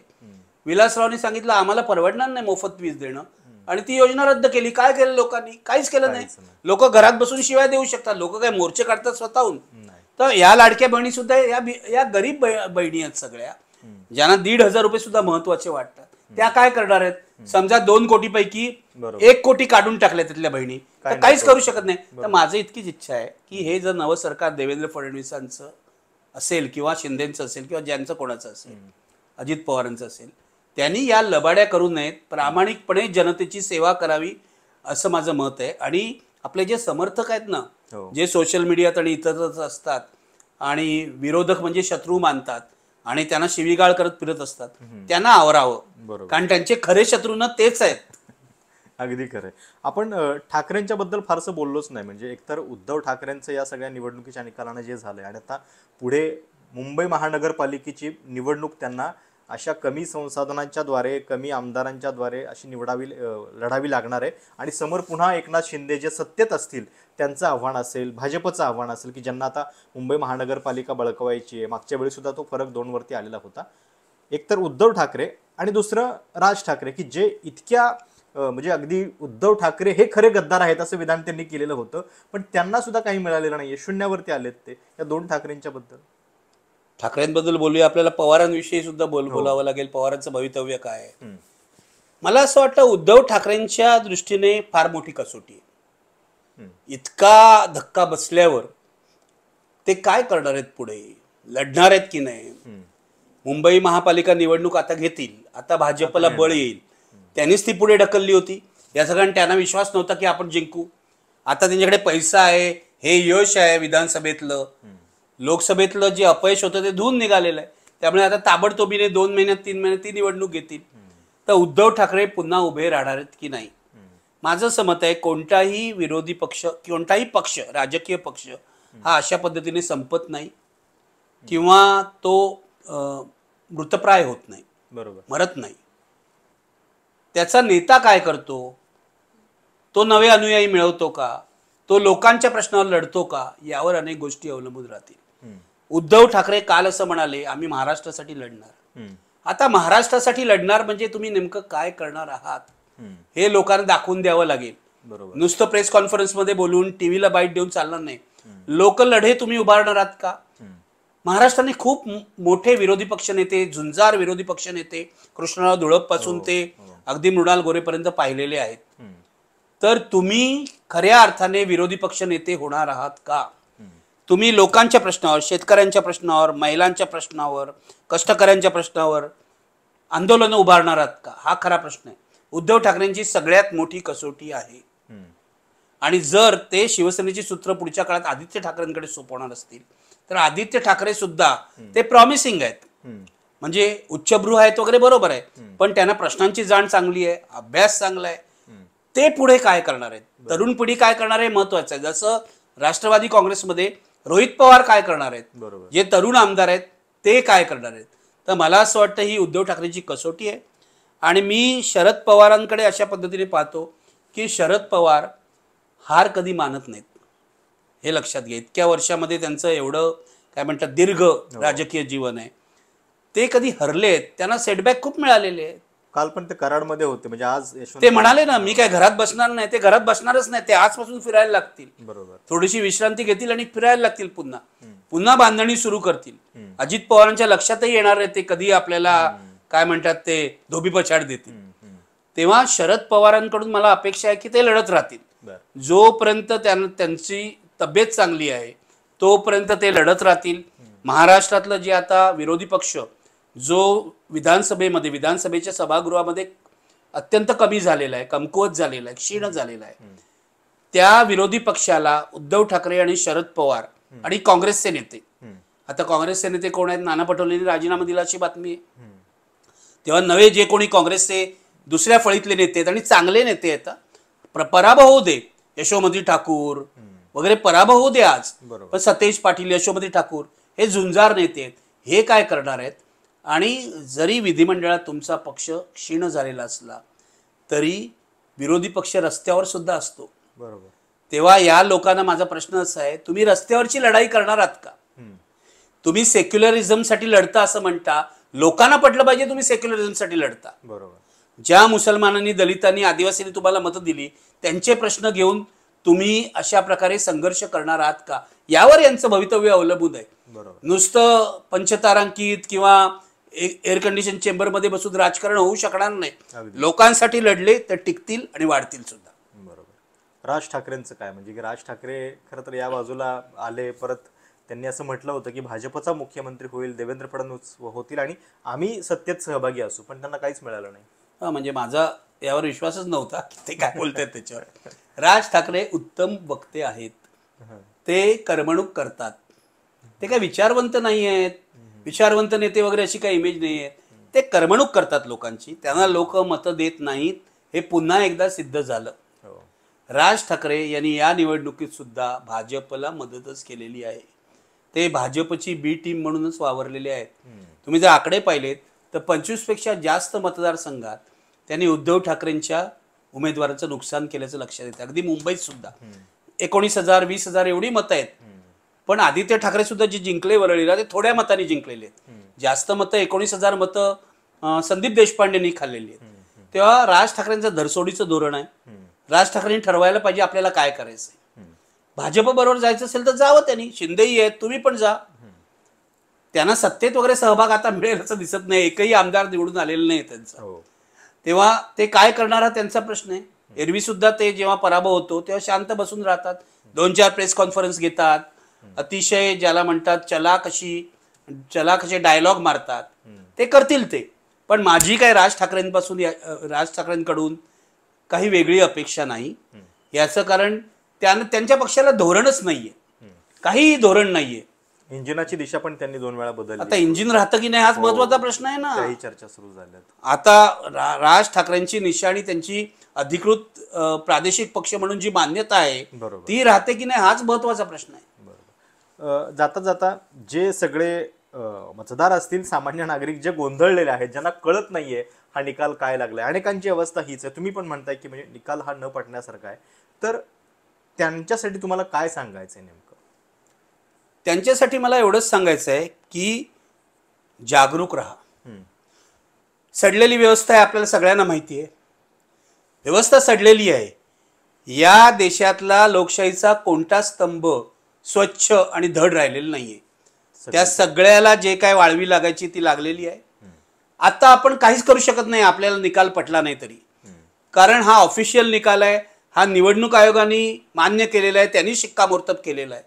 विलासरावनी सांगितलं आम्हाला परवडणार नाही मोफत वीज देणं, आणि ती योजना रद्द केली. काय केलं लोकांनी? काहीच केलं नाही. लोक घरात बसून शिवाय देऊ शकतात, लोक काय मोर्चे काढतात स्वतःहून? तर या लाडक्या बहिणी सुद्धा या गरीब बहिणी आहेत सगळ्या, ज्यांना 1,500 रुपये सुद्धा महत्वाचे वाटतात. त्या काय करणार आहेत? समजा 2 कोटीपैकी 1 कोटी काढून टाकले त्यातल्या बहिणी, तर काहीच करू शकत नाही. तर माझं इतकीच इच्छा आहे की हे जर नवं सरकार देवेंद्र फडणवीसांचं असेल किंवा शिंदेचं असेल किंवा ज्यांचं कोणाचं असेल, अजित पवारांचं असेल, त्यांनी या लबाड्या करू नयेत, प्रामाणिकपणे जनतेची सेवा करावी असं माझं मत आहे. आणि आपले जे समर्थक आहेत ना, जे सोशल मीडियात आणि इतरच असतात आणि विरोधक म्हणजे शत्रू मानतात आणि त्यांना शिवीगाळ करत फिरत असतात, त्यांना आवरावं, कारण त्यांचे खरे शत्रू ना तेच आहेत. अगदी खरं. आपण ठाकरेंच्या बद्दल फारसं बोललोच नाही. म्हणजे एकतर उद्धव ठाकरेंचं या सगळ्या निवडणुकीच्या निकालानं जे झालंय आणि आता पुढे मुंबई महानगरपालिकेची निवडणूक त्यांना अशा कमी संसाधनांच्या द्वारे, कमी आमदारांच्या द्वारे अशी लढावी लागणार आहे. आणि समोर पुन्हा एकनाथ शिंदे जे सत्तेत असतील त्यांचं आव्हान असेल, भाजपचं आव्हान असेल, की ज्यांना आता मुंबई महानगरपालिका बळकवायची आहे. मागच्या वेळी सुद्धा तो फरक 2 वरती आलेला होता. एकतर उद्धव ठाकरे आणि दुसरं राज ठाकरे, की जे इतक्या म्हणजे अगदी उद्धव ठाकरे हे खरे गद्दार आहेत असं विधान त्यांनी केलेलं होतं, पण त्यांना सुद्धा काही मिळालेलं नाहीये, शून्यावरती आलेत ते. या 2 ठाकरेंच्या बद्दल, ठाकरेंबद्दल बोलूया. आपल्याला पवारांविषयी सुद्धा बोलावं लागेल. पवारांचं भवितव्य काय आहे? मला असं वाटतं उद्धव ठाकरेंच्या दृष्टीने फार मोठी कसोटी आहे. इतका धक्का बसल्यावर ते काय करणार आहेत? पुढे लढणार आहेत की नाही? मुंबई महापालिका निवडणूक आता घेतील, आता भाजपला बळ येईल. त्यांनीच ती पुढे ढकलली होती. या सगळ्यांना त्यांना विश्वास नव्हता की आपण जिंकू. आता त्यांच्याकडे पैसा आहे, हे यश आहे विधानसभेतलं. लोकसभेतलं जे अपयश होतं ते धुवून निघालेलं आहे. त्यामुळे आता ताबडतोबीने 2 महिन्यात 3 महिन्यात ती निवडणूक घेतील. तर उद्धव ठाकरे पुन्हा उभे राहणार आहेत की नाही? माझं असं मत आहे कोणताही विरोधी पक्ष, कोणताही पक्ष, राजकीय पक्ष हा अशा पद्धतीने संपत नाही किंवा तो मृतप्राय होत नाही, मरत नाही. त्याचा नेता काय करतो? तो नवे अनुयायी मिळवतो का? तो लोकांच्या प्रश्नावर लढतो का? यावर अनेक गोष्टी अवलंबून राहतील. उद्धव ठाकरे काल असं म्हणाले आम्ही महाराष्ट्रासाठी लढणार. आता महाराष्ट्रासाठी लढणार म्हणजे तुम्ही नेमकं काय करणार आहात हे लोकांना दाखवून द्यावं लागेल. नुसतं प्रेस कॉन्फरन्समध्ये बोलून टीव्हीला बाईट देऊन चालणार नाही. लोकल लढे तुम्ही उभारणार आहात का? महाराष्ट्राने खूप मोठे विरोधी पक्ष नेते, झुंजार विरोधी पक्ष नेते, कृष्णराव धुळप पासून ते अगदी मृणाल गोरेपर्यंत पाहिलेले आहेत. तर तुम्ही खऱ्या अर्थाने विरोधी पक्ष नेते होणार आहात का? तुम्ही लोकांच्या प्रश्नावर, शेतकऱ्यांच्या प्रश्नावर, महिलांच्या प्रश्नावर, कष्टकऱ्यांच्या प्रश्नावर आंदोलन उभारणार आहात का? हा खरा प्रश्न आहे. उद्धव ठाकरेंची सगळ्यात मोठी कसोटी आहे. आणि जर ते शिवसेनेची सूत्र पुढच्या काळात आदित्य ठाकरेंकडे सोपवणार असतील तर आदित्य ठाकरे सुद्धा ते प्रॉमिसिंग आहेत. म्हणजे उच्चभ्रू आहेत वगैरे, बरोबर आहे, पण त्यांना प्रश्नांची जाण चांगली आहे, अभ्यास चांगला आहे. ते पुढे काय करणार आहेत? तरुण पिढी काय करणार आहे महत्वाचं आहे. जसं राष्ट्रवादी काँग्रेसमध्ये रोहित पवार काय करणार आहेत, जे तरुण आमदार आहेत ते काय करणार आहेत. तर मला असं वाटतं ही उद्धव ठाकरेंची कसोटी आहे. आणि मी शरद पवारांकडे अशा पद्धतीने पाहतो की शरद पवार हार कधी मानत नाहीत, हे लक्षात घ्या. इतक्या वर्षामध्ये त्यांचं एवढं काय म्हणतात दीर्घ राजकीय जीवन आहे, ते कधी हरलेत, त्यांना सेटबॅक खूप मिळालेले आहेत. काल पण ते कराडमध्ये होते. म्हणजे आज ते म्हणाले ना मी काय घरात बसणार नाही. ते घरात बसणारच नाही, ते आजपासून फिरायला लागतील. बरोबर, थोडीशी विश्रांती घेतील आणि फिरायला लागतील. पुन्हा बांधणी सुरू करतील. अजित पवारांच्या लक्षातही येणार आहे ते कधी आपल्याला काय म्हणतात ते धोबी पछाड देतील. तेव्हा शरद पवारांकडून मला अपेक्षा आहे की ते लढत राहतील. जोपर्यंत त्यांची तब्येत चांगली आहे तोपर्यंत ते लढत राहतील. महाराष्ट्रातलं जे आता विरोधी पक्ष जो विधानसभेच्या सभागृहामध्ये अत्यंत कमी झालेला आहे, कमकुवत झालेला आहे, क्षीण झालेला आहे, त्या विरोधी पक्षाला उद्धव ठाकरे आणि शरद पवार आणि काँग्रेसचे नेते, आता काँग्रेसचे नेते कोण आहेत? नाना पटोलेंनी राजीनामा दिला अशी बातमी आहे. तेव्हा नवे जे कोणी काँग्रेसचे दुसऱ्या फळीतले नेते आहेत आणि चांगले नेते आहेत, पराभव होऊ दे, यशोमती ठाकूर वगैरे पराभव होऊ दे आज, पण सतेज पाटील, यशोमती ठाकूर हे झुंजार नेते आहेत. हे काय करणार आहेत? आणि जरी विधिमंडळात तुमचा पक्ष क्षीण झालेला असला तरी विरोधी पक्ष रस्त्यावर सुद्धा असतो. तेव्हा या लोकांना माझा प्रश्न असा आहे, तुम्ही रस्त्यावरची लढाई करणार आहात का? तुम्ही सेक्युलरिझमसाठी लढता असं म्हणता, लोकांना पटलं पाहिजे तुम्ही सेक्युलरिझमसाठी लढता. बरोबर. ज्या मुसलमानांनी, दलितांनी, आदिवासींनी तुम्हाला मतं दिली त्यांचे प्रश्न घेऊन तुम्ही अशा प्रकारे संघर्ष करणार आहात का? यावर यांचं भवितव्य अवलंबून आहे. बरोबर. नुसतं पंचतारांकित किंवा एअर कंडिशन चेंबरमध्ये बसून राजकारण होऊ शकणार नाही. अगदी. लोकांसाठी लढले तर टिकतील आणि वाढतील सुद्धा. बरोबर. राज ठाकरेंचं काय, म्हणजे की राज ठाकरे खरं तर या बाजूला आले, परत त्यांनी असं म्हटलं होतं की भाजपचा मुख्यमंत्री होईल, देवेंद्र फडणवीस होतील आणि आम्ही सत्तेत सहभागी असू, पण त्यांना काहीच मिळालं नाही. म्हणजे माझा यावर विश्वासच नव्हता की ते काय बोलतात त्याच्यावर. राज ठाकरे उत्तम वक्ते आहेत, ते करमणूक करतात, ते काय विचारवंत नाही आहेत, विचारवंत नेते वगैरे अशी काही इमेज नाही आहेत. ते करमणूक करतात लोकांची, त्यांना लोक मतं देत नाहीत, हे पुन्हा एकदा सिद्ध झालं. राज ठाकरे यांनी या निवडणुकीत सुद्धा भाजपला मदतच केलेली आहे. ते भाजपची बी टीम म्हणूनच वावरलेले आहेत. तुम्ही जर आकडे पाहिलेत तर 25 पेक्षा जास्त मतदारसंघात त्यांनी उद्धव ठाकरेंच्या उमेदवाराचं नुकसान केल्याचं लक्षात येतं. अगदी मुंबईत सुद्धा 19,000 20,000 एवढी मतं आहेत, पण आदित्य ठाकरे सुद्धा जे जिंकले वरळीला ते थोड्या मतांनी जिंकलेले आहेत. जास्त मतं 19,000 मतं संदीप देशपांडेंनी खाल्लेली आहेत. तेव्हा राज ठाकरेंचं धरसोडीचं धोरण आहे. राज ठाकरेंनी ठरवायला पाहिजे आपल्याला काय करायचंय. भाजप बरोबर जायचं असेल तर जावं त्यांनी, शिंदेही आहेत, तुम्ही पण जा. त्यांना सत्तेत वगैरे सहभाग आता मिळेल असं दिसत नाही, एकही आमदार निवडून आलेलं नाही त्यांचा. तेव्हा ते काय करणार हा त्यांचा प्रश्न आहे. एरवी सुद्धा ते जेव्हा पराभव होतो तेव्हा शांत बसून राहतात, 2-4 प्रेस कॉन्फरन्स घेतात, अतिशय ज्याला म्हणतात चलाखचे डायलॉग मारतात. ते करतील ते, पण माझी काय राज ठाकरेंकडून काही वेगळी अपेक्षा नाही. याचं कारण त्यांच्या पक्षाला धोरणच नाहीये, काहीही धोरण नाहीये. इंजिनाची दिशा पण त्यांनी 2 वेळा बदलली. आता इंजिन राहतं की नाही हाच महत्वाचा प्रश्न आहे ना. काही चर्चा सुरू झाल्यात. आता राज ठाकरेंची निशाणी त्यांची अधिकृत प्रादेशिक पक्ष म्हणून जी मान्यता आहे ती राहते की नाही हाच महत्वाचा प्रश्न आहे. बरोबर. जाता जाता जे सगळे मतदार असतील, सामान्य नागरिक जे गोंधळलेले आहेत, ज्यांना कळत नाहीये हा निकाल काय लागलाय, अनेकांची अवस्था हीच आहे. तुम्ही पण म्हणताय की म्हणजे निकाल हा न पटण्यासारखा आहे, तर त्यांच्यासाठी तुम्हाला काय सांगायचं आहे नेमकं? त्यांच्यासाठी मला एवढंच सांगायचं आहे की जागरूक राहा. सडलेली व्यवस्था आहे, आपल्याला सगळ्यांना माहिती आहे. व्यवस्था सडलेली आहे. या देशातला लोकशाहीचा कोणता स्तंभ स्वच्छ आणि धड राहिलेला नाहीये. त्या सगळ्याला जे काय वाळवी लागायची ती लागलेली आहे. आता आपण काहीच करू शकत नाही आपल्याला निकाल पटला नाही तरी, कारण हा ऑफिशियल निकाल आहे, हा निवडणूक आयोगाने मान्य केलेला आहे, त्यांनी शिक्कामोर्तब केलेला आहे.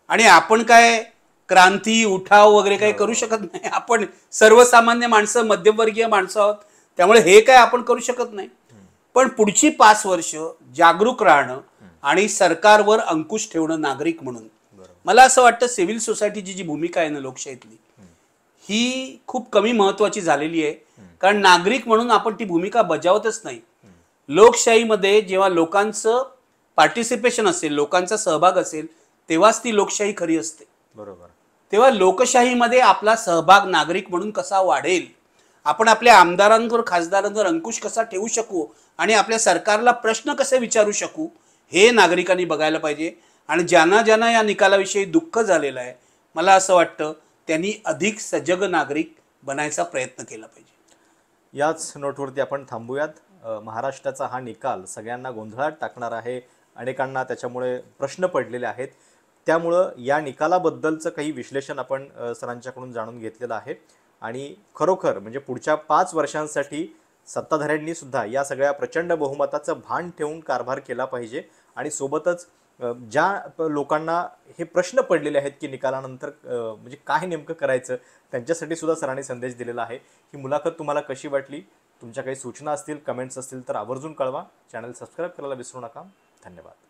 आणि आपण काय क्रांती उठाव वगैरे काही करू शकत नाही. आपण सर्वसामान्य माणसं, मध्यमवर्गीय माणसं आहोत, त्यामुळे हे काय आपण करू शकत नाही. पण पुढची 5 वर्ष जागरूक राहणं आणि सरकारवर अंकुश ठेवणं नागरिक म्हणून, मला असं वाटतं सिव्हिल सोसायटीची जी भूमिका आहे ना लोकशाहीतली, ही खूप कमी महत्वाची झालेली आहे. कारण नागरिक म्हणून आपण ती भूमिका बजावतच नाही. लोकशाहीमध्ये जेव्हा लोकांचं पार्टिसिपेशन असेल, लोकांचा सहभाग असेल, तेव्हाच ती लोकशाही खरी असते. बरोबर. तेव्हा लोकशाहीमध्ये आपला सहभाग नागरिक म्हणून कसा वाढेल, आपण आपल्या आमदारांवर, खासदारांवर अंकुश कसा ठेवू शकू आणि आपल्या सरकारला प्रश्न कसे विचारू शकू, हे नागरिकांनी बघायला पाहिजे. आणि ज्यांना ज्यांना या निकालाविषयी दुःख झालेलं आहे, मला असं वाटतं त्यांनी अधिक सजग नागरिक बनायचा प्रयत्न केला पाहिजे. याच नोटवरती आपण थांबूयात. महाराष्ट्राचा हा निकाल सगळ्यांना गोंधळात टाकणार आहे. अनेकांना त्याच्यामुळे प्रश्न पडलेले आहेत. त्यामुळं या निकालाबद्दलचं काही विश्लेषण आपण सरांच्याकडून जाणून घेतलेलं आहे. आणि खरोखर म्हणजे पुढच्या 5 वर्षांसाठी सत्ताधाऱ्यांनी सुद्धा या सगळ्या प्रचंड बहुमताचं भान ठेवून कारभार केला पाहिजे. आणि सोबतच ज्या लोकांना हे प्रश्न पडलेले आहेत की निकालानंतर म्हणजे काय नेमकं करायचं, त्यांच्यासाठी सुद्धा सरांनी संदेश दिलेला आहे. ही मुलाखत तुम्हाला कशी वाटली? तुमच्या काही सूचना असतील, कमेंट्स असतील तर आवर्जून कळवा. चॅनल सबस्क्राईब करायला विसरू नका. धन्यवाद.